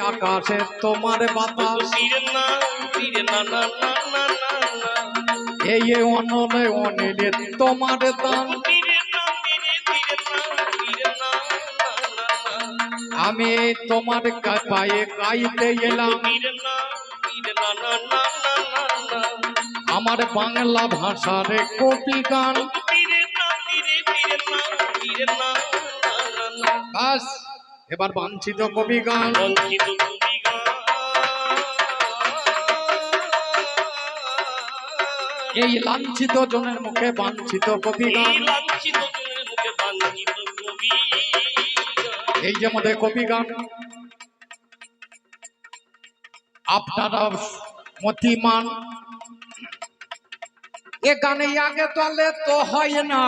আকাশে তোমার বাতাস, এই অনলে অনিলে তোমার দান, আমি তোমার পায়ে গাইতে এলাম আমার বাংলা ভাষার কবি গান। বাস এবার বাঞ্ছিত কবি গান। এই লাঞ্ছিত জনের মুখে বাঞ্ছিত কবি গান। এই যে আমাদের কবি গান, আপনারা মতিমান এ গানে আগে দলে তো হয় না,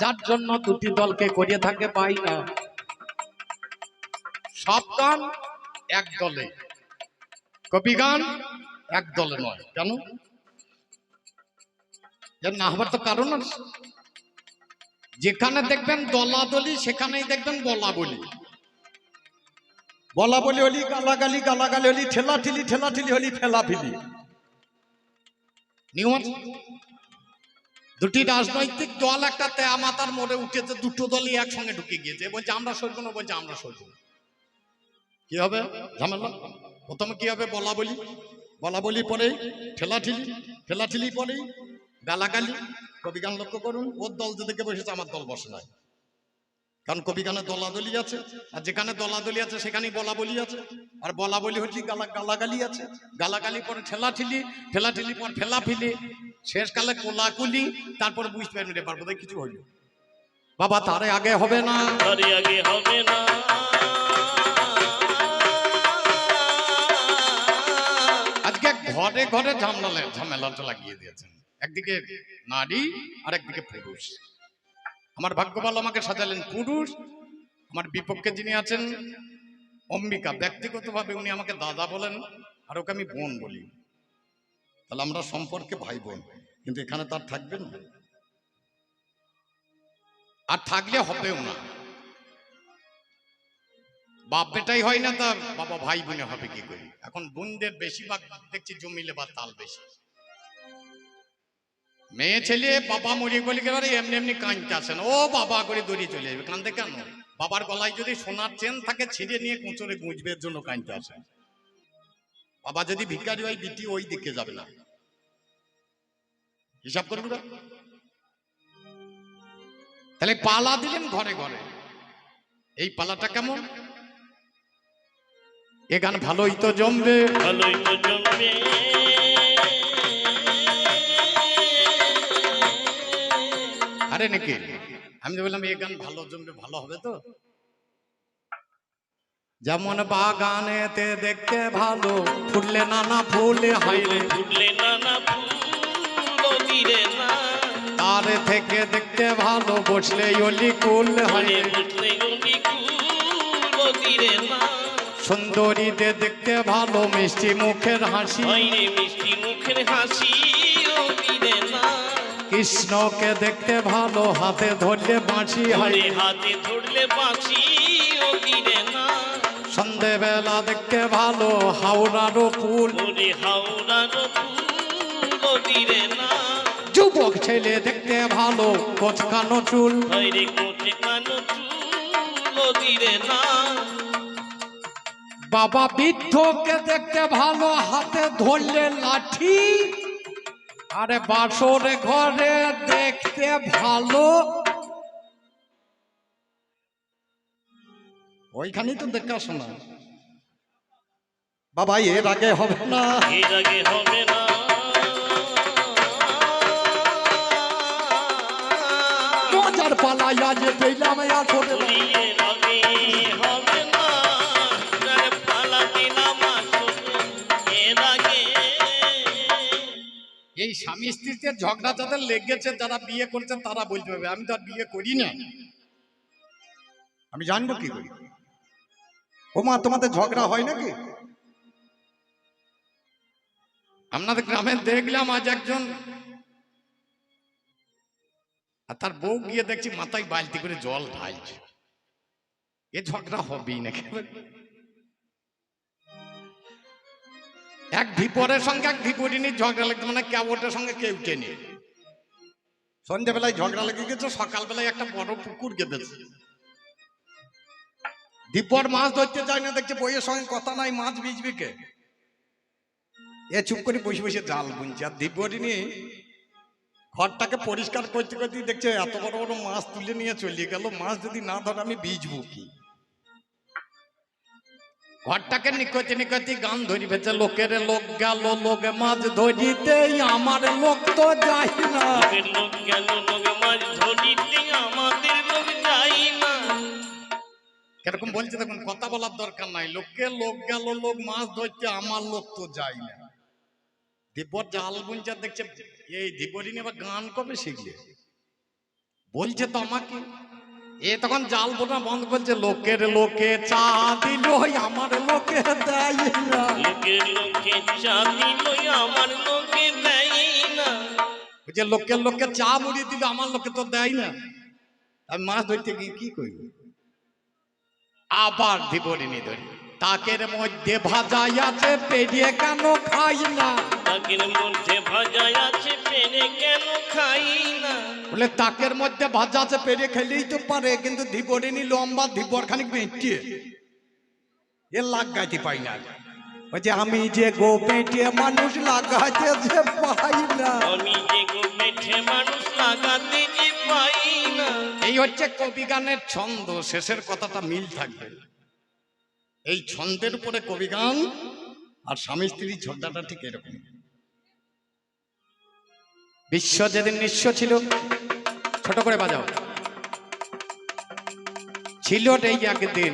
যার জন্য দুটি দলকে করিয়ে থাকে পাই না। সব গান এক দলে, কবি গান এক দলে নয়। কেন না হবার তো কারণ আছে। যেখানে দেখবেন দলাদলি সেখানেই দেখবেন বলা বলি, বলা বলি হলি গালাগালি, গালাগালি হলি ঠেলাঠিলি, ঠেলাঠিলি হলি ফেলাফিলি। নিয়ম দুটি রাজনৈতিক দল একটা তেয়া মাতার মোড়ে উঠেছে, দুটো দলই একসঙ্গে ঢুকে গিয়েছে, বলছে আমরা সরব না, বলছে আমরা সরব। কি হবে ঝামেলা? প্রথমে কি হবে? বলা বলি, বলা বলি পরে ঠেলাঠিলি, ঠেলাঠিলি পরে গালাগালি। কবি গান লক্ষ্য করুন, ওর দল যেদিকে বসেছে আমার দল বসে নাই, কারণ কবি গানে দলাদলি আছে, আর যেখানে দলাদলি আছে সেখানেই বলা বলি আছে। আর বলা বলি হচ্ছে গালাগালি আছে, গালাগালি পরে ঠেলাঠিলি, ঠেলাঠিলি পর ফেলাফিলি, শেষকালে কোলাকুলি, তারপরে বুঝতে পারবেন রে পারবো কিছু হইল বাবা তারে আগে হবে না, তারে আগে হবে না। আজকে ঘরে ঘরে ঝামেলাটা লাগিয়ে দিয়েছেন, একদিকে নারী আর একদিকে পুরুষ। আমার ভাগ্য ভালো, আমাকে সাজালেন পুরুষ। আমার বিপক্ষে যিনি আছেন অম্বিকা, ব্যক্তিগতভাবে উনি আমাকে দাদা বলেন আর ওকে আমি বোন বলি, তাহলে আমরা সম্পর্কে ভাই বোন। কিন্তু এখানে তার থাকবে না, আর থাকলে হবেও না। বাপ বেটাই হয় না, তা বাবা ভাই বোনে হবে কি করি? এখন বোনদের বেশিরভাগ দেখছি জমিলে বা তাল বেশি। মেয়ে ছেলে বাবা মরে গেলে গেলে এমনি এমনি কাঁদতে আসেন, ও বাবা করে দড়িয়ে চলে যাবে। কাঁদতে কেন? বাবার গলায় যদি সোনার চেন থাকে ছিঁড়ে নিয়ে কোঁচরে গুঁজবে, এর জন্য কাঁদতে আসেন। বাবা যদি ভিখারি হয় বিটি ওই দিকে যাবে না, হিসাব করুন। তাহলে পালা দিলেন ঘরে ঘরে, এই পালাটা কেমন? এ গান ভালোই তো জমবে, ভালোই তো জমবে। আরে নাকি আমি তো বললাম এ গান ভালো জমবে, ভালো হবে তো। যেমন বাগানেতে দেখতে ভালো, ফুললে নানা ফুল হাইরে, ফুললে নানা ফুল দিরে না, তার থেকে দেখতে ভালো বসলে অলি কুল হাইরে, বসলে অলি কুল দিরে না। সুন্দরীতে দেখতে ভালো মিষ্টি মুখের হাসি, হাইরে মিষ্টি মুখের হাসি ও দিরে না। কৃষ্ণকে দেখতে ভালো হাতে ধরলে বাঁশি, হাইরে হাতে ধরলে বাঁশি ও দিরে না। সন্ধেবেলা দেখতে ভালো হাওড়ার ফুল, হাওড়ার ফুল দিরে না। যুবক ছেলে দেখতে ভালো কোচকানো চুল, কোচকানো চুল দিরে না। বাবা বৃদ্ধকে দেখতে ভালো হাতে ধরলে লাঠি, আরে বাসর ঘরে দেখতে ভালো, ওইখানেই তো দেখা শোনা। বাবা এর আগে হবে না, এর আগে হবে না। মজার পালাই আজ পেলাম আসরে, এর আগে হবে না, পালা দিলাম আসরে, এর আগে। এই স্বামী স্ত্রীতে ঝগড়া যাদের লেগেছে, যারা বিয়ে করেছেন তারা বলতে হবে, আমি তো আর বিয়ে করি না, আমি জানবো কি করি। ও মা তোমাদের ঝগড়া হয় নাকি? আপনাদের গ্রামে দেখলাম আজ একজন আর তার বউ গিয়ে দেখছি মাথায় বালতি করে জল ঢালছে। এ ঝগড়া হবেই না। এক ধিপরের সঙ্গে এক ধিপরিনীর ঝগড়া লাগছে, মানে কেবটের সঙ্গে কেউ টেনে। সন্ধ্যাবেলায় ঝগড়া লেগে গেছে, সকালবেলায় একটা বড় পুকুর কেঁদেছে। ধিপর মাছ ধরতে যায় না, দেখছে বইয়ের সঙ্গে কথা নাই, মাছ ভিজবে কে? এ চুপ করে বসে বসে জাল বুনছে। আর ধিপরিনী ঘরটাকে পরিষ্কার করতে করতে দেখছে এত বড় বড় মাছ তুলে নিয়ে চলে গেল, মাছ যদি না ধরে আমি ভিজবো কি? ঘরটাকে নিকতে নিকতে গান ধরি ফেলছে, লোকের লোক গেল লোকে মাছ ধরিতে, আমার লোক তো যাই না। লোক গেল লোকে মাছ ধরিতে, আমাদের লোক যাই না। এরকম বলছে, দেখুন কথা বলার দরকার নাই। লোকে লোক গেল লোক মাছ ধরতে, আমার লোক তো যাই না। দীপর জাল বুনছে, দেখছে এই দীপরিনী আবার গান কবে শিখলে? বলছে তো আমাকে। এ তখন জাল বোনা বন্ধ করছে, লোকের লোকে চা দিল, আমার লোকে দেয় না। লোকের লোকে চা দিল, আমার লোকে দেয় না। যে লোকের লোকে চা মুড়ি দিল, আমার লোকে তো দেয় না। আমি মাছ ধরতে গিয়ে কি করি? আবার দীপরিনী ধরি, তাকের মধ্যে ভাজা আছে পেরিয়ে কেন খাই না? তাকের মধ্যে ভাজা আছে পেরে কেন খাই না? বলে তাকের মধ্যে ভাজা আছে পেরে খেলেই তো পারে, কিন্তু দীপরিনী লম্বা, দীপর খানিক বেঁটিয়ে এ লাগাইতে পাই না। ওই যে আমি যে গো পেটিয়ে মানুষ লাগাইতে যে পাই না, আমি যে গো পেটে মানুষ লাগাতে যে পাই না। এই হচ্ছে কবি গানের ছন্দ। শেষের কথাটা মিল থাকবে। এই ছন্দের উপরে কবি গান আর স্বামী স্ত্রীর ঝগড়াটা ঠিক এরকম। বিশ্ব যেদিন নিঃস্ব ছিল, ছোট করে বাজাও, ছিল এই একদিন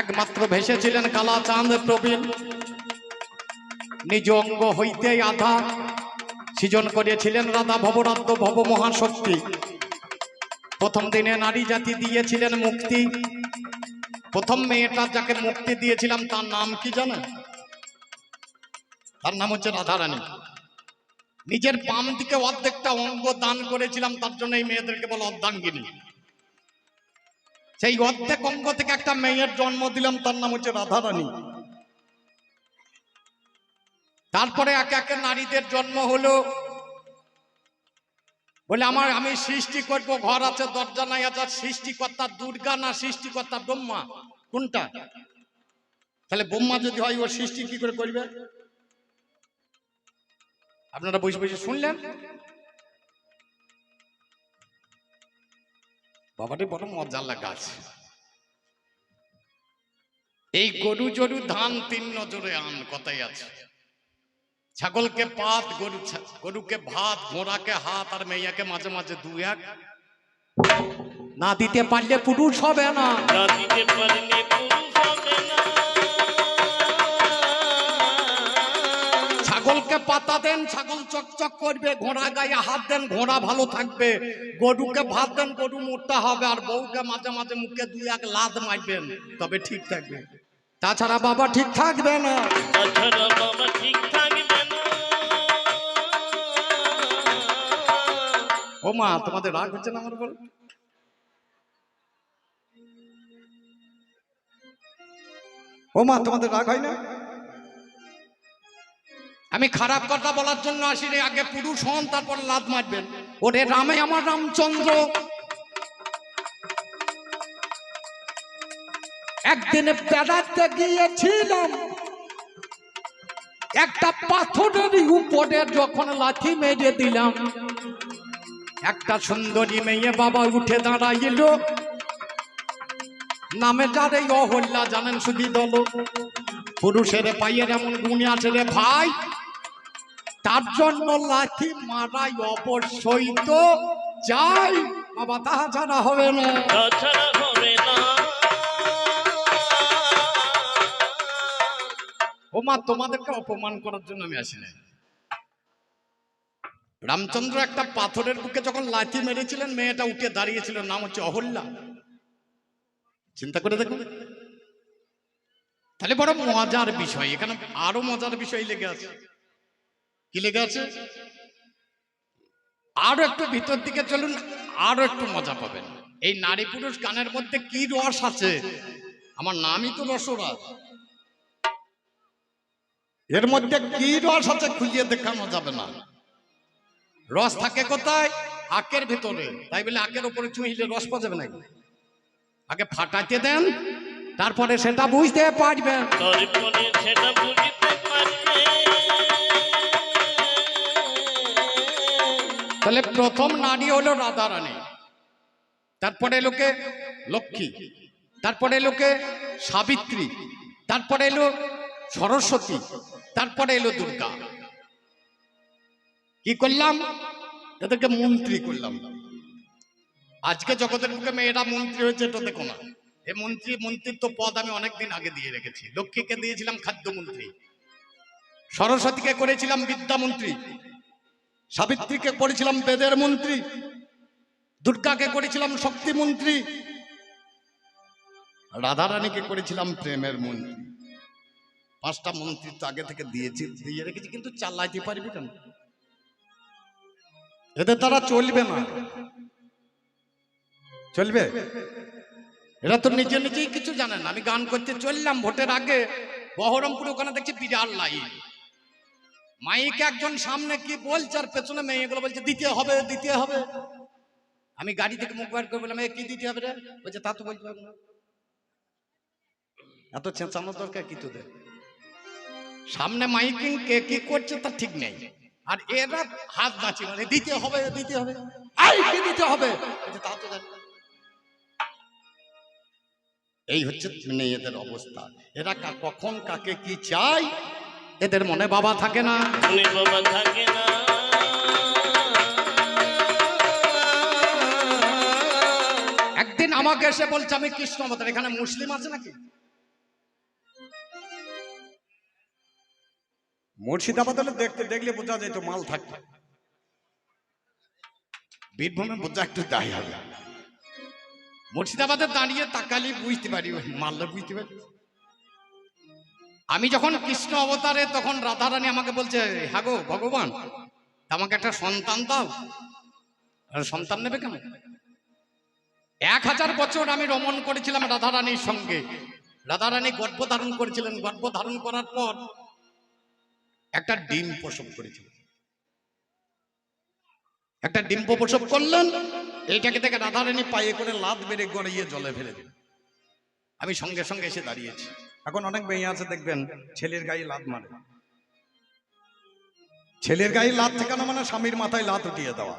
একমাত্র ভেসেছিলেন কালা চাঁদ প্রবীণ, নিজ অঙ্গ হইতে আধা সৃজন করেছিলেন রাধা ভবরাদ্য ভব মহাশক্তি। প্রথম দিনে নারী জাতি দিয়েছিলেন মুক্তি। প্রথম মেয়েটা যাকে মুক্তি দিয়েছিলাম তার নাম কি জানেন? তার নাম হচ্ছে রাধারানী। নিজের বাম দিকে অর্ধেকটা অঙ্গ দান করেছিলাম, তার জন্য এই মেয়েদেরকে বলে অর্ধাঙ্গিনী। সেই অর্ধেক অঙ্গ থেকে একটা মেয়ের জন্ম দিলাম, তার নাম হচ্ছে রাধারানী। তারপরে একে একে নারীদের জন্ম হলো। বলে আমি সৃষ্টি করব, ঘর আছে দরজা নাই আছে। সৃষ্টিকর্তা দুর্গা না সৃষ্টিকর্তা ব্রহ্মা? কোনটা? তাহলে ব্রহ্মা যদি হয়, ওর সৃষ্টি কি করে করবে? আপনারা বসে বসে শুনলেন। বাবাটি বড় মজার লাগা আছে। এই গরু জরু ধান তিন নজরে আন কথাই আছে। ছাগলকে পাত, গরুকে ভাত, ঘোড়াকে হাত, আর মেয়াকে মাঝে মাঝে দু এক। না দিতে পারলে পুরুষ হবে না। না দিতে পারলে পুরুষ হবে না। ছাগলকে পাতা দেন, ছাগল চকচক করবে। ঘোড়া গায়ে হাত দেন, ঘোড়া ভালো থাকবে। গরুকে ভাত দেন, গরু মোটা হবে। আর বউকে মাঝে মাঝে মুখে দুই এক লাদ মারবেন, তবে ঠিক থাকবে। তাছাড়া বাবা ঠিক থাকবে না। তাছাড়া বাবা ঠিক থাকবে না। ও মা, তোমাদের রাগ হচ্ছে না আমার উপর? ও মা, তোমাদের রাগ হয় না? আমি খারাপ কথা বলার জন্য আসিনি। আগে পুরুষ হন, তারপর লাদ মারবেন। ওরে রামে আমার রামচন্দ্র একদিন বেড়াতে গিয়েছিলাম, একটা পাথরের উপরে যখন লাথি মেরে দিলাম, একটা সুন্দরী মেয়ে বাবা উঠে দাঁড়াইল। নামে যার এই অহল্যা, জানেন শুধু দল। পুরুষের পাইয়ের এমন গুণে আছে রে ভাই, তার জন্য লাথি মারাই অবশ্যই তো যাই বাবা, তাছাড়া হবে না। তাছাড়া হবে না। ও মা, তোমাদেরকে অপমান করার জন্য আমি আসি নাই। রামচন্দ্র একটা পাথরের বুকে যখন লাথি মেরেছিলেন, মেয়েটা উঠে দাঁড়িয়েছিল, নাম হচ্ছে অহল্যা। চিন্তা করে দেখুন। তাহলে বড় মজার বিষয়। এখানে আরো মজার বিষয় লেগে আছে। কি লেগে আছে? আরো একটু ভিতর দিকে চলুন, আরো একটু মজা পাবেন। এই নারী পুরুষ গানের মধ্যে কি রস আছে? আমার নামই তো রসরাজ। এর মধ্যে কি রস আছে খুঁজিয়ে দেখানো যাবে না। রস থাকে কোথায়? আখের ভিতরে। তাই বলে আখের উপরে চুইলে রস পাওয়া যাবে নাকি? আগে ফাটাইতে দেন, তারপরে সেটা বুঝতে পারবেন। তারপরে সেটা বুঝতে পারবে। তাহলে প্রথম নারী হলো রাধারানী, তারপরে লোকে লক্ষ্মী, তারপরে লোকে সাবিত্রী, তারপরে এলো সরস্বতী, তারপরে এলো দুর্গা। কি করলাম? এদেরকে মন্ত্রী করলাম। আজকে জগতের বুকে মেয়েরা মন্ত্রী হয়েছে, এটা দেখো না। এই মন্ত্রিত্ব পদ আমি অনেকদিন আগে দিয়ে রেখেছি। লক্ষ্মীকে দিয়েছিলাম খাদ্যমন্ত্রী, সরস্বতীকে করেছিলাম বিদ্যামন্ত্রী, সাবিত্রীকে করেছিলাম বেদের মন্ত্রী, দুর্গাকে করেছিলাম শক্তিমন্ত্রী, রাধারানীকে করেছিলাম প্রেমের মন্ত্রী। 5টা মন্ত্রিত্ব আগে থেকে দিয়ে রেখেছি, কিন্তু চালাইতে পারবি কেন? এদের তারা চলবে না। চলবে? এরা তো নিজে নিজেই কিছু জানে না। আমি গান করতে চললাম ভোটের আগে, বহরমপুর ওখানে দেখছি বিরাট লাইন। মাইকে একজন সামনে কি বলছে আর পেছনে মেয়েগুলো বলছে দিতে হবে দিতে হবে। আমি গাড়ি থেকে মুখ বার করে বললাম, কি দিতে হবে রে? বলছে তা তো বলতে পারবো না। এত চেঁচানো দরকার কি তোদের? সামনে মাইকিং কে কি করছে তা ঠিক নেই, আর এরা হাত নাচি মানে দিতে হবে দিতে হবে। আই কি দিতে হবে? বলছে তা তো জানি না। এই হচ্ছে মেয়েদের অবস্থা। এরা কখন কাকে কি চায় এদের মনে বাবা থাকে না। মনে বাবা থাকে না। একদিন আমাকে এসে বলছে আমি কৃষ্ণ অবতার। এখানে মুসলিম আছে নাকি? মুর্শিদাবাদ হলে দেখলে বোঝা যায় তো মাল থাকবে। বীরভূমে বোঝা একটু দায় হবে। মুর্শিদাবাদে দাঁড়িয়ে তাকালি বুঝতে পারি, মালটা বুঝতে পারি। আমি যখন কৃষ্ণ অবতারে, তখন রাধারানী আমাকে বলছে, হ্যাঁ গো ভগবান, আমাকে একটা সন্তান দাও। সন্তান নেবে কেন? 1000 বছর আমি রমণ করেছিলাম রাধারানীর সঙ্গে। রাধারানী গর্ভ ধারণ করেছিলেন। গর্ভ ধারণ করার পর একটা ডিম প্রসব করেছিলেন। একটা ডিম্ব প্রসব করলেন। এইটাকে থেকে রাধারানী পায়ে করে লাত বেড়ে গড়িয়ে জলে ফেলে দিলেন। আমি সঙ্গে সঙ্গে এসে দাঁড়িয়েছি। এখন অনেক মেয়ে আছে দেখবেন ছেলের গায়ে লাত মারে। ছেলের গায়ে লাত ঠেকানো মানে স্বামীর মাথায় লাত উঠিয়ে দেওয়া।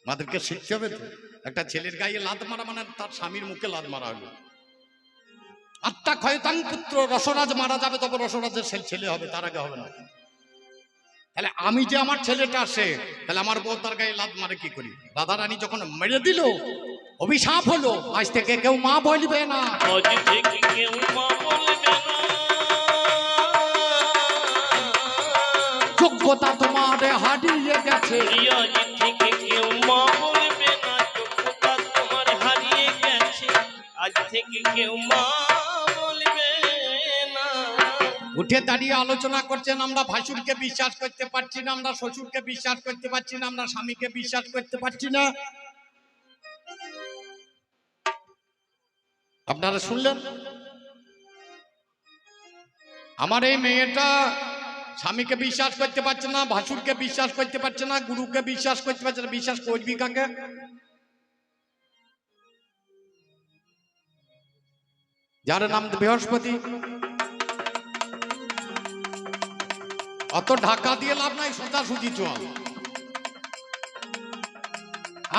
আমাদেরকে শিখতে হবে তো। একটা ছেলের গায়ে লাত মারা মানে তার স্বামীর মুখে লাত মারা হলো। আত্মা ক্ষয়তাং পুত্র, রসরাজ মারা যাবে তবে রসরাজের ছেলে হবে, তার আগে হবে না। তাহলে আমি যে আমার ছেলেটা আসে, তাহলে আমার বউ তার গায়ে লাত মারে কি করি? রাধারানী যখন মেরে দিল, অভিশাপ হলো, আজ থেকে কেউ মা বলবে না। আজ থেকে কেউ মা বলবে না। যোগ্যতা তোমার হারিয়ে গেছে। আজ থেকে কেউ মা বলবে না। যোগ্যতা তোমার হারিয়ে গেছে। আজ থেকে কেউ মা বলবে না। উঠে দাঁড়িয়ে আলোচনা করছেন, আমরা ভাসুরকে বিশ্বাস করতে পারছি না, আমরা শ্বশুরকে বিশ্বাস করতে পারছি না, আমরা স্বামীকে বিশ্বাস করতে পারছি না। আপনারা শুনলেন? আমার এই মেয়েটা স্বামীকে বিশ্বাস করতে পারছে না, ভাসুরকে বিশ্বাস করতে পারছে না, গুরুকে বিশ্বাস করতে পারছে না। বিশ্বাস করবি কাকে? যার নাম বৃহস্পতি। অত ঢাকা দিয়ে লাভ নাই, সোজাসুজি চল।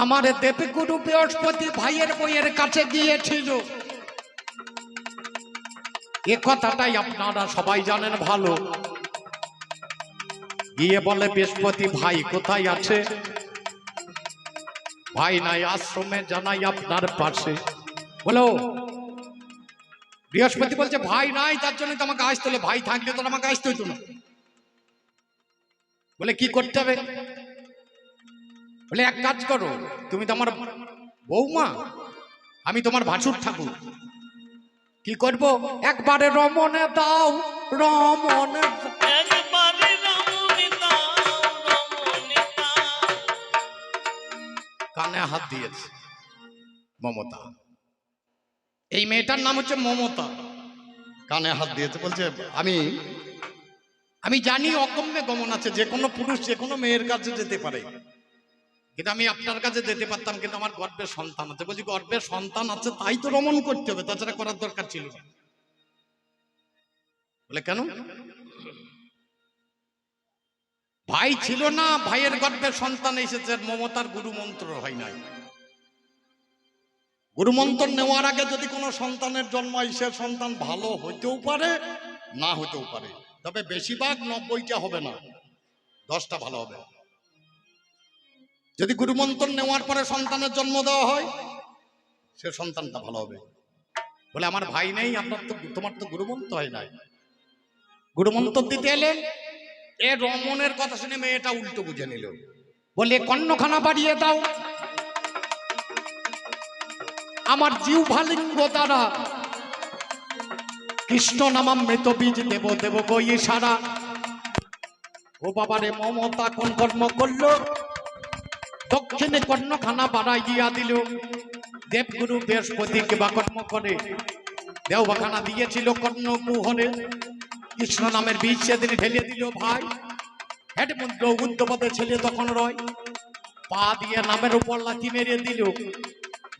আমার দেবগুরু বৃহস্পতি ভাইয়ের বইয়ের কাছে গিয়েছিল। এ কথাটাই আপনারা সবাই জানেন ভালো। গিয়ে বলে, বৃহস্পতি ভাই কোথায় আছে? ভাই নাই, আশ্রমে জানাই আপনার পাশে। বলো, বৃহস্পতি বলছে ভাই নাই, তার জন্য তো আমাকে আসতে হলো। ভাই থাকলে তো আমাকে আসতে হইতো না। বলে কি করতে হবে? বলে এক কাজ করো, তুমি তো আমার বৌমা, আমি তোমার ভাসুর ঠাকুর। কি করব? একবারে রমণে দাও, রমণে একবারে রমণে দাও, রমণে দাও। কানে হাত দিয়েছে মমতা। এই মেয়েটার নাম হচ্ছে মমতা। কানে হাত দিয়েছে, বলছে আমি জানি অগম্যে গমন আছে, যে কোনো পুরুষ যে কোনো মেয়ের কাছে যেতে পারে, কিন্তু আমি আপনার কাছে যেতে পারতাম, কিন্তু আমার গর্ভের সন্তান আছে। বলছি গর্ভের সন্তান আছে তাই তো রমণ করতে হবে, তাছাড়া করার দরকার ছিল না। বলে কেন? ভাই ছিল না, ভাইয়ের গর্ভের সন্তান এসেছে, মমতার গুরু মন্ত্র হয় নাই। গুরু মন্ত্র নেওয়ার আগে যদি কোনো সন্তানের জন্ম হয়, সে সন্তান ভালো হইতেও পারে না হইতেও পারে, তবে বেশিরভাগ 90টা হবে না, 10টা ভালো হবে। যদি গুরু মন্ত্র নেওয়ার পরে সন্তানের জন্ম দেওয়া হয়, সে সন্তানটা ভালো হবে। বলে আমার ভাই নেই, তোমার তো গুরু মন্ত্র হয় নাই। গুরু মন্ত্র দিতে এলেন, এ রমণের কথা শুনে মেয়েটা উল্টো বুঝে নিল, বলে কর্ণখানা বাড়িয়ে দাও, আমার জিহ্বালিঙ্গ দ্বারা কৃষ্ণ নামাম মৃত বীজ দেব দেব গই সারা। ও বাবারে, মমতা কোন কর্ম করলো, দক্ষিণে কর্ণখানা বাড়াই দিয়া দিল। দেবগুরু বৃহস্পতি কিবা কর্ম করে দেওবাখানা দিয়েছিল কর্ণ কুহরে, কৃষ্ণ নামের বীজ সেদিন ঢেলে দিল ভাই। হেড মন্ত্র উদ্যপদে ছেলে তখন রয়, পা দিয়ে নামের উপর লাথি মেরে দিল,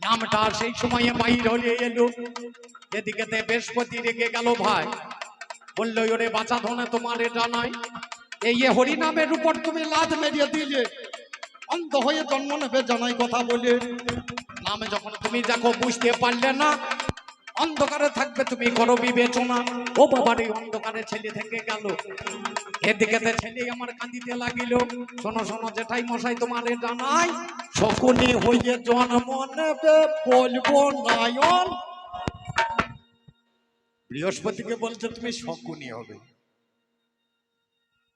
নামটা সেই সময়ে বাইর হলে এলো। এদিকে বৃহস্পতি রেগে গেল ভাই, বললো ওরে বাঁচা ধনে তোমার এটা নয়, এই হরি নামের উপর তুমি লাথ মেরিয়ে দিলে, অন্ধ হয়ে জন্ম নেবে জানাই কথা বলে। নামে যখন তুমি দেখো বুঝতে পারলে না, অন্ধকারে থাকবে তুমি করো বিবেচনা। ও বাবার, এই অন্ধকারে ছেলে থেকে গেল, এদিকে ছেলে আমার কাঁদিতে লাগিল। শোনো শোনো জেঠাই মশাই, তোমার জানাই, শকুনি হয়ে জন্ম নেবে বলবো নায়ন। বৃহস্পতিকে বলছে তুমি শকুনি হবে।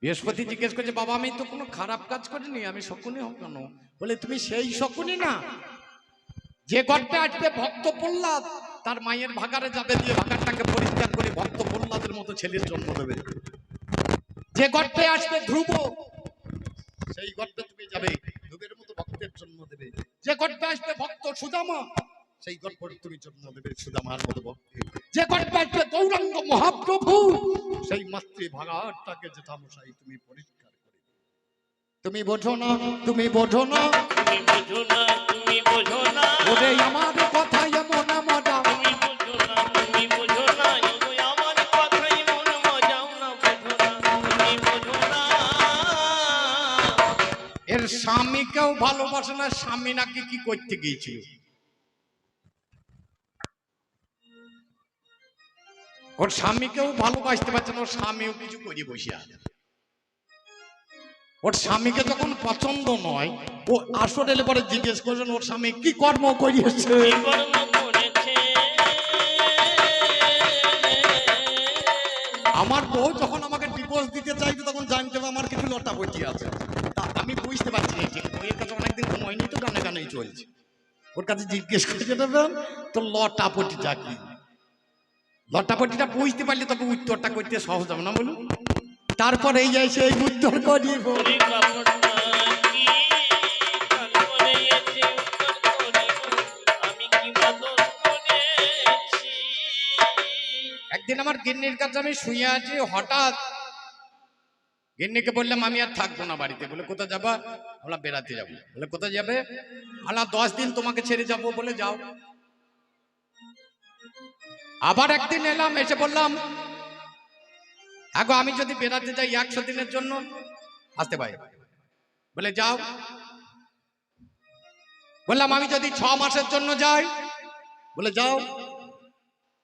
বৃহস্পতি জিজ্ঞেস করছে, বাবা আমি তো কোনো খারাপ কাজ করিনি, আমি শকুনি হব কেন? বলে তুমি সেই শকুনি না, যে গর্তে আসবে ভক্ত প্রহ্লাদ, তার মায়ের ভাগারে যাবে, দিয়ে ভাগারটাকে পরিষ্কার করে ভক্ত প্রহ্লাদের মতো ছেলের জন্ম দেবে। যে গর্তে আসবে ধ্রুব, সেই গর্তে তুমি যাবে, ধ্রুবের মতো ভক্তের জন্ম দেবে। যে গর্তে আসবে ভক্ত সুদামা, সেই গর্তে তুমি জন্ম দেবে সুদামার মতো ভক্তের। যে গর্তে আসবে গৌরাঙ্গ মহাপ্রভু, সেই মাতৃ ভাগারটাকে জেঠামশাই তুমি পরিষ্কার করে। তুমি বোঝো না, তুমি বোঝো না, তুমি বোঝো না, তুমি বোঝো না, ওরে আমার কথা এমন মজা, তুমি বোঝো না, তুমি বোঝো না, ওই আমার কথাই মন মজাও না, বোঝো না, তুমি বোঝো না। এর স্বামীকেও ভালোবাসে না, স্বামী নাকি কি করতে গিয়েছিল, ওর স্বামীকেও ভালোবাসতে পারছে না, ওর স্বামীও কিছু করে বসে আছে। ওর স্বামীকে যখন পছন্দ নয়, ও আসর এলে পরে জিজ্ঞেস করছেন ওর স্বামী কি কর্ম করিয়েছে। কি কর্ম করেছে? আমার বউ যখন আমাকে ডিভোর্স দিতে চাইবে, তখন জানতে হবে আমার কিছু লটাপটি আছে। তা আমি বুঝতে পারছি না, যে বইয়ের কাছে অনেকদিন সময়নি তো, গানে গানেই চলছে। ওর কাছে জিজ্ঞেস করে দেবেন তো লটাপটিটা কি। লটাপটিটা বুঝতে পারলে তবে উত্তরটা করতে সহজ হবে না, বলুন। তারপরে এই এসে এই উত্তর করিব। ওরে কাপড়টা কি কান করে এসে উত্তর করিব, আমি কি বাদল করেছি। একদিন আমার গিন্নির কাছে আমি শুয়ে আছি, হঠাৎ গিন্নিকে বললাম আমি আর থাকবো না বাড়িতে। বলে কোথায় যাবা? বললাম বেড়াতে যাবো। বলে কোথায় যাবে? বললাম 10 দিন তোমাকে ছেড়ে যাবো। বলে যাও। আবার একদিন এলাম, এসে বললাম আগো আমি যদি বেড়াতে যাই 100 দিনের জন্য আসতে পারি। বলে যাও। বললাম আমি যদি 6 মাসের জন্য যাই। বলে যাও।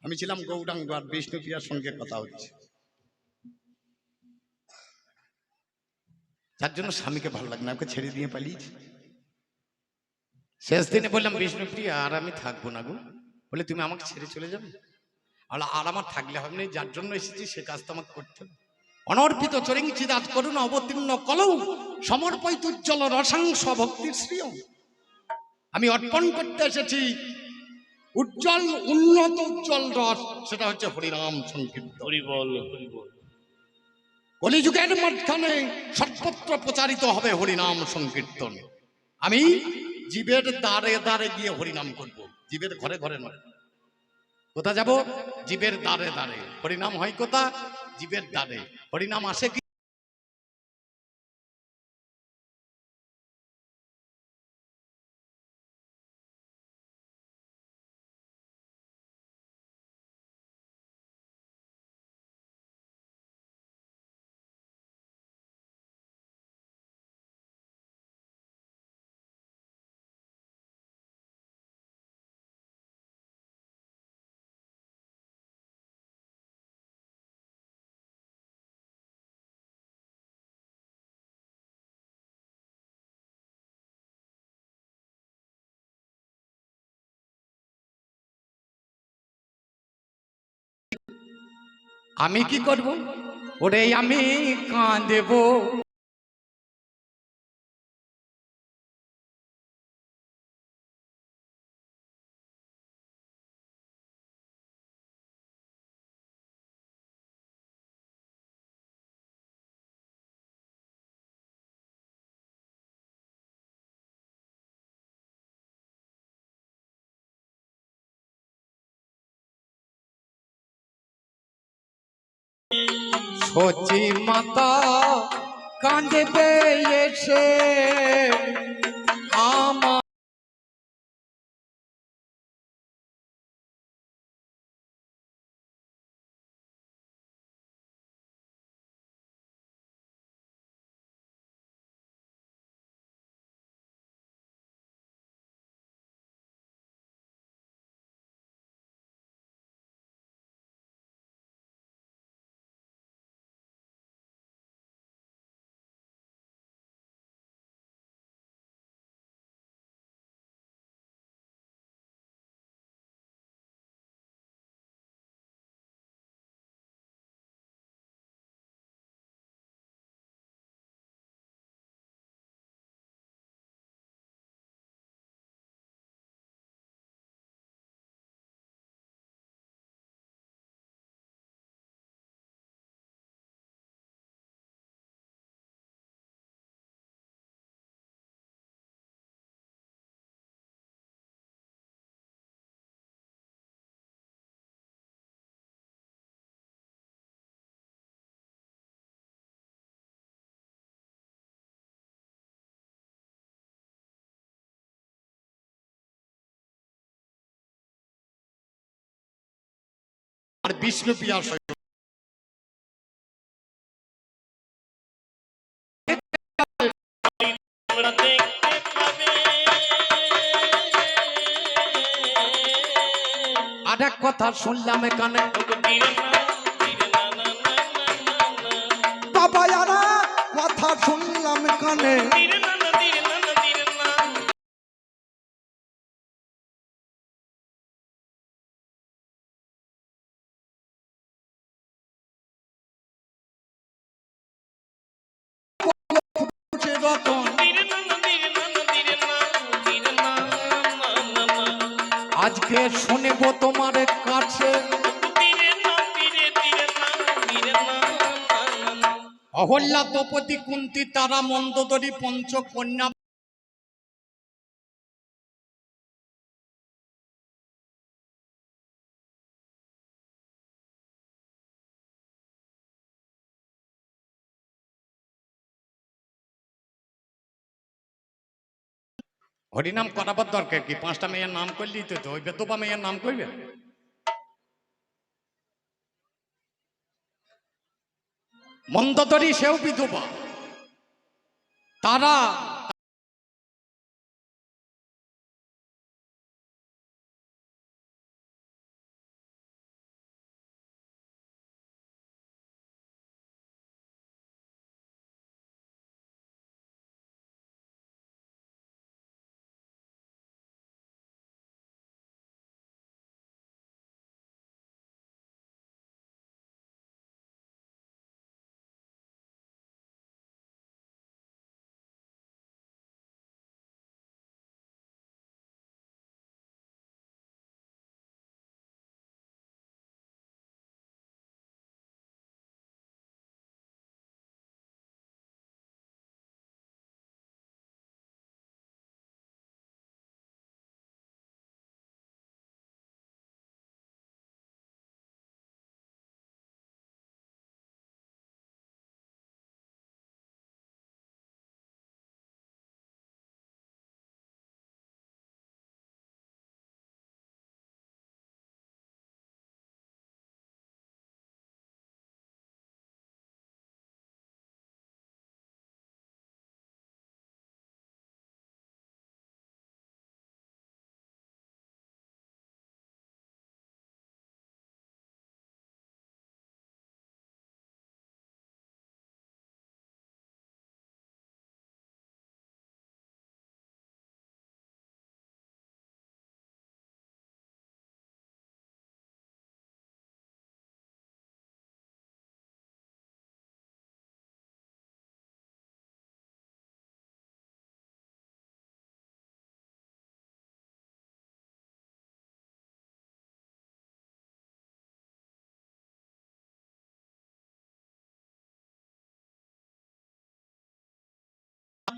আমি ছিলাম গৌরাঙ্গ আর বিষ্ণুপ্রিয়ার সঙ্গে কথা হচ্ছে, যার জন্য স্বামীকে ভালো লাগে না, ওকে ছেড়ে দিয়ে পালিয়েছি। শেষ দিনে বললাম বিষ্ণুপ্রিয়া আর আমি থাকবো না গো। বলে তুমি আমাকে ছেড়ে চলে যাবে? আর আমার থাকলে হবে না, যার জন্য এসেছি সে কাজ তো আমাকে করতে হবে। অনর্পিত চরিঞ্চিদাত করুন অবতীর্ণ কলৌ সমর্পিত উজ্জ্বল রসাংশ ভক্তির শ্রিয়। আমি অর্পণ করতে এসেছি উজ্জ্বল উন্নত উজ্জ্বল রস, সেটা হচ্ছে হরিনাম সংকীর্তন। হরি বল, হরি বল। কলিযুগের মাঝখানে সর্বত্র প্রচারিত হবে হরিনাম সংকীর্তন। আমি জীবের দ্বারে দ্বারে গিয়ে হরিনাম করব, জীবের ঘরে ঘরে নয়। কোথা যাব? জীবের দ্বারে দ্বারে। হরিনাম হয় কোথা? জীবের দ্বারে। হরিনাম আসে কি? আমি কি করব? ওরে আমি কাঁদেব। সচি মাতা কাঁদবে এসে আমার। আর বিষ্ণু প্রিয়া তোমরা দেখতে পাবে। আর এক কথা শুনলাম কানে, ওগো তীরে না, তীরে না, না, না, না, না, না। বাবা আর এক কথা শুনলাম কানে। তীরে না, না, তীরে না, না, তীরে না। সে রতন তীরে না, না, তীরে না, না, তীরে না, তীরে না, না, না, না। আজকে শুনেব তোমার কাছে। তীরে না, তীরে, তীরে না, তীরে না, না, না, না। অহল্যা দ্রৌপদী কুন্তী তারা মন্দোদরী পঞ্চকন্যা হরিনাম করাবার দরকার কি? 5টা মেয়ের নাম করলেই তো ওই বেদবা মেয়ের নাম করবে। মন্দোদরী সেও বিধবা, তারা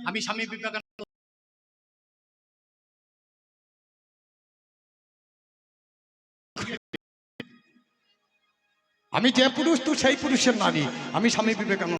আমি স্বামী বিবেকানন্দ। আমি যে পুরুষ তুই সেই পুরুষের নারী। আমি স্বামী বিবেকানন্দ।